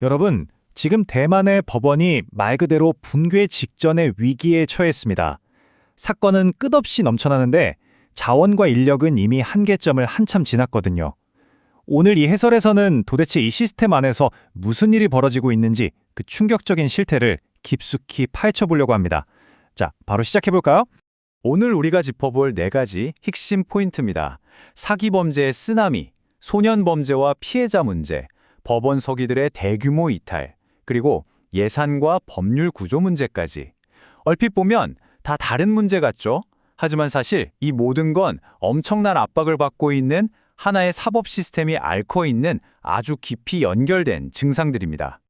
여러분, 지금 대만의 법원이 말 그대로 붕괴 직전의 위기에 처했습니다. 사건은 끝없이 넘쳐나는데 자원과 인력은 이미 한계점을 한참 지났거든요. 오늘 이 해설에서는 도대체 이 시스템 안에서 무슨 일이 벌어지고 있는지 그 충격적인 실태를 깊숙이 파헤쳐 보려고 합니다. 자, 바로 시작해 볼까요? 오늘 우리가 짚어볼 4가지 핵심 포인트입니다. 사기 범죄의 쓰나미, 소년 범죄와 피해자 문제, 법원 서기들의 대규모 이탈, 그리고 예산과 법률 구조 문제까지. 얼핏 보면 다 다른 문제 같죠? 하지만 사실 이 모든 건 엄청난 압박을 받고 있는 하나의 사법 시스템이 앓고 있는 아주 깊이 연결된 증상들입니다.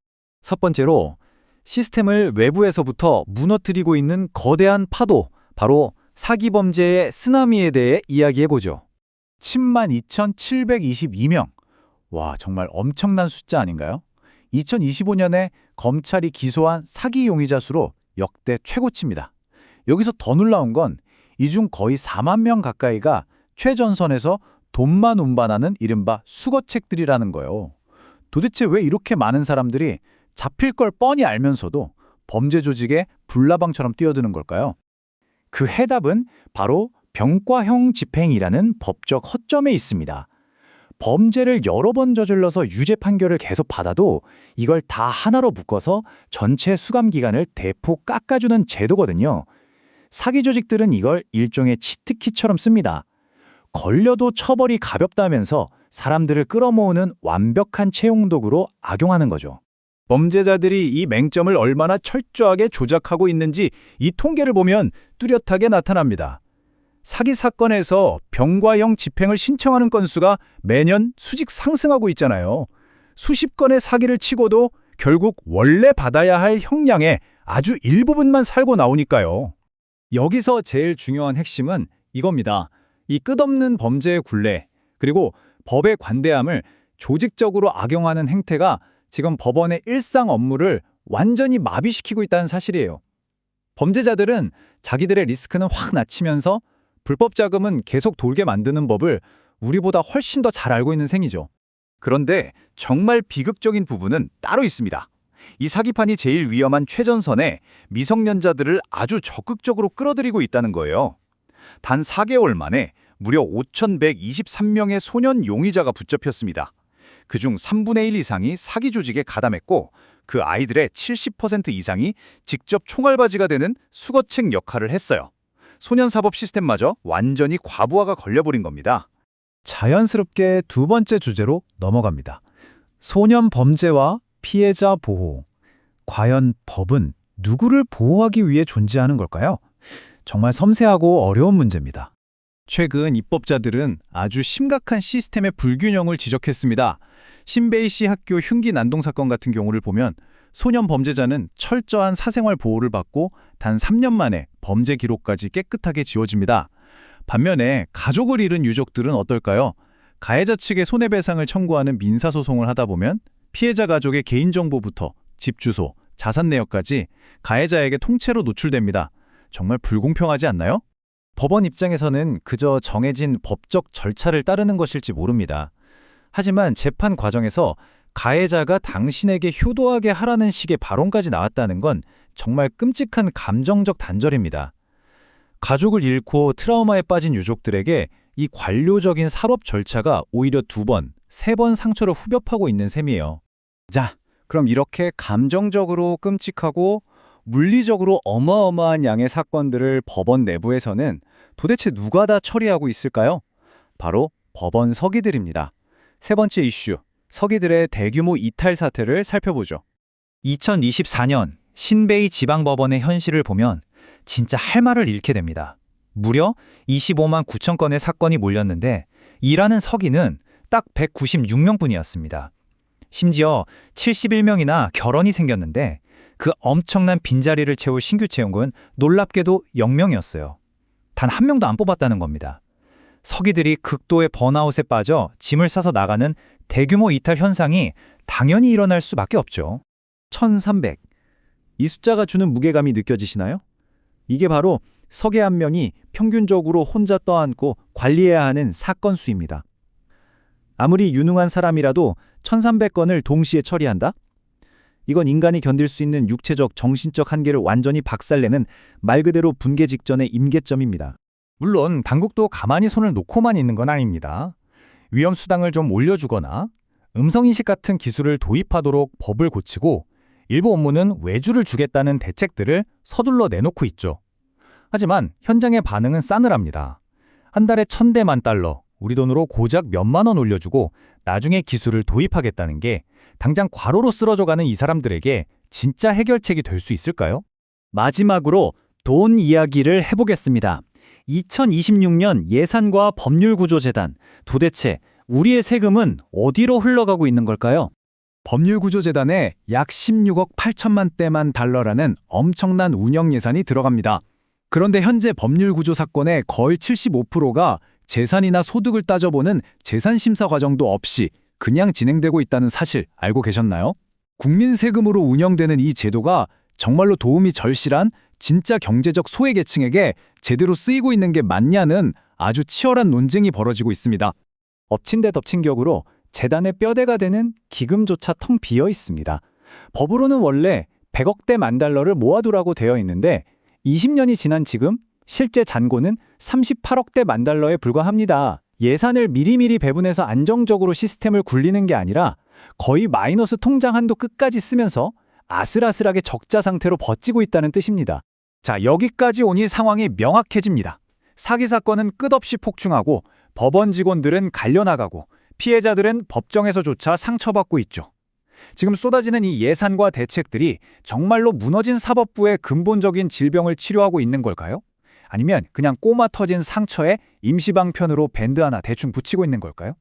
첫 번째로 시스템을 외부에서부터 무너뜨리고 있는 거대한 파도, 바로 사기 범죄의 쓰나미에 대해 이야기해보죠. 102,722명. 와, 정말 엄청난 숫자 아닌가요? 2025년에 검찰이 기소한 사기 용의자 수로 역대 최고치입니다. 여기서 더 놀라운 건 이 중 거의 4만 명 가까이가 최전선에서 돈만 운반하는 이른바 수거책들이라는 거예요. 도대체 왜 이렇게 많은 사람들이 잡힐 걸 뻔히 알면서도 범죄 조직에 불나방처럼 뛰어드는 걸까요? 그 해답은 바로 병과형 집행이라는 법적 허점에 있습니다. 범죄를 여러 번 저질러서 유죄 판결을 계속 받아도 이걸 다 하나로 묶어서 전체 수감 기간을 대폭 깎아주는 제도거든요. 사기 조직들은 이걸 일종의 치트키처럼 씁니다. 걸려도 처벌이 가볍다면서 사람들을 끌어모으는 완벽한 채용도구로 악용하는 거죠. 범죄자들이 이 맹점을 얼마나 철저하게 조작하고 있는지 이 통계를 보면 뚜렷하게 나타납니다. 사기 사건에서 병과형 집행을 신청하는 건수가 매년 수직 상승하고 있잖아요. 수십 건의 사기를 치고도 결국 원래 받아야 할 형량의 아주 일부분만 살고 나오니까요. 여기서 제일 중요한 핵심은 이겁니다. 이 끝없는 범죄의 굴레, 그리고 법의 관대함을 조직적으로 악용하는 행태가 지금 법원의 일상 업무를 완전히 마비시키고 있다는 사실이에요. 범죄자들은 자기들의 리스크는 확 낮추면서 불법 자금은 계속 돌게 만드는 법을 우리보다 훨씬 더 잘 알고 있는 셈이죠. 그런데 정말 비극적인 부분은 따로 있습니다. 이 사기판이 제일 위험한 최전선에 미성년자들을 아주 적극적으로 끌어들이고 있다는 거예요. 단 4개월 만에 무려 5,123명의 소년 용의자가 붙잡혔습니다. 그중 3분의 1 이상이 사기 조직에 가담했고 그 아이들의 70% 이상이 직접 총알바지가 되는 수거책 역할을 했어요. 소년사법 시스템마저 완전히 과부하가 걸려버린 겁니다. 자연스럽게 두 번째 주제로 넘어갑니다. 소년 범죄와 피해자 보호. 과연 법은 누구를 보호하기 위해 존재하는 걸까요? 정말 섬세하고 어려운 문제입니다. 최근 입법자들은 아주 심각한 시스템의 불균형을 지적했습니다. 신베이시 학교 흉기 난동 사건 같은 경우를 보면 소년 범죄자는 철저한 사생활 보호를 받고 단 3년 만에 범죄 기록까지 깨끗하게 지워집니다. 반면에 가족을 잃은 유족들은 어떨까요? 가해자 측에 손해배상을 청구하는 민사소송을 하다 보면 피해자 가족의 개인정보부터 집 주소, 자산 내역까지 가해자에게 통째로 노출됩니다. 정말 불공평하지 않나요? 법원 입장에서는 그저 정해진 법적 절차를 따르는 것일지 모릅니다. 하지만 재판 과정에서 가해자가 당신에게 효도하게 하라는 식의 발언까지 나왔다는 건 정말 끔찍한 감정적 단절입니다. 가족을 잃고 트라우마에 빠진 유족들에게 이 관료적인 사법 절차가 오히려 2번, 3번 상처를 후벼파고 있는 셈이에요. 자, 그럼 이렇게 감정적으로 끔찍하고 물리적으로 어마어마한 양의 사건들을 법원 내부에서는 도대체 누가 다 처리하고 있을까요? 바로 법원 서기들입니다. 세 번째 이슈, 서기들의 대규모 이탈 사태를 살펴보죠. 2024년 신베이 지방법원의 현실을 보면 진짜 할 말을 잃게 됩니다. 무려 25만 9천 건의 사건이 몰렸는데 일하는 서기는 딱 196명뿐이었습니다. 심지어 71명이나 결혼이 생겼는데 그 엄청난 빈자리를 채울 신규 채용은 놀랍게도 0명이었어요. 단 1명도 안 뽑았다는 겁니다. 서기들이 극도의 번아웃에 빠져 짐을 싸서 나가는 대규모 이탈 현상이 당연히 일어날 수밖에 없죠. 1300. 이 숫자가 주는 무게감이 느껴지시나요? 이게 바로 서기 한 명이 평균적으로 혼자 떠안고 관리해야 하는 사건 수입니다. 아무리 유능한 사람이라도 1300건을 동시에 처리한다? 이건 인간이 견딜 수 있는 육체적, 정신적 한계를 완전히 박살내는 말 그대로 붕괴 직전의 임계점입니다. 물론 당국도 가만히 손을 놓고만 있는 건 아닙니다. 위험 수당을 좀 올려주거나 음성인식 같은 기술을 도입하도록 법을 고치고 일부 업무는 외주를 주겠다는 대책들을 서둘러 내놓고 있죠. 하지만 현장의 반응은 싸늘합니다. 한 달에 1,000대만 달러, 우리 돈으로 고작 몇만 원 올려주고 나중에 기술을 도입하겠다는 게 당장 과로로 쓰러져가는 이 사람들에게 진짜 해결책이 될 수 있을까요? 마지막으로 돈 이야기를 해보겠습니다. 2026년 예산과 법률구조재단, 도대체 우리의 세금은 어디로 흘러가고 있는 걸까요? 법률구조재단에 약 16억 8천만 대만 달러라는 엄청난 운영 예산이 들어갑니다. 그런데 현재 법률구조 사건의 거의 75%가 재산이나 소득을 따져보는 재산심사 과정도 없이 그냥 진행되고 있다는 사실 알고 계셨나요? 국민 세금으로 운영되는 이 제도가 정말로 도움이 절실한 진짜 경제적 소외계층에게 제대로 쓰이고 있는 게 맞냐는 아주 치열한 논쟁이 벌어지고 있습니다. 엎친 데 덮친 격으로 재단의 뼈대가 되는 기금조차 텅 비어 있습니다. 법으로는 원래 100억대 만 달러를 모아두라고 되어 있는데 20년이 지난 지금 실제 잔고는 38억대 만 달러에 불과합니다. 예산을 미리미리 배분해서 안정적으로 시스템을 굴리는 게 아니라 거의 마이너스 통장 한도 끝까지 쓰면서 아슬아슬하게 적자 상태로 버티고 있다는 뜻입니다. 자, 여기까지 오니 상황이 명확해집니다. 사기 사건은 끝없이 폭증하고 법원 직원들은 갈려나가고 피해자들은 법정에서조차 상처받고 있죠. 지금 쏟아지는 이 예산과 대책들이 정말로 무너진 사법부의 근본적인 질병을 치료하고 있는 걸까요? 아니면 그냥 꼬마 터진 상처에 임시방편으로 밴드 하나 대충 붙이고 있는 걸까요?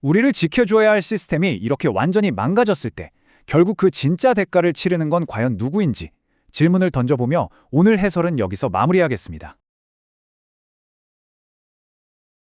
우리를 지켜줘야 할 시스템이 이렇게 완전히 망가졌을 때 결국 그 진짜 대가를 치르는 건 과연 누구인지 질문을 던져보며 오늘 해설은 여기서 마무리하겠습니다.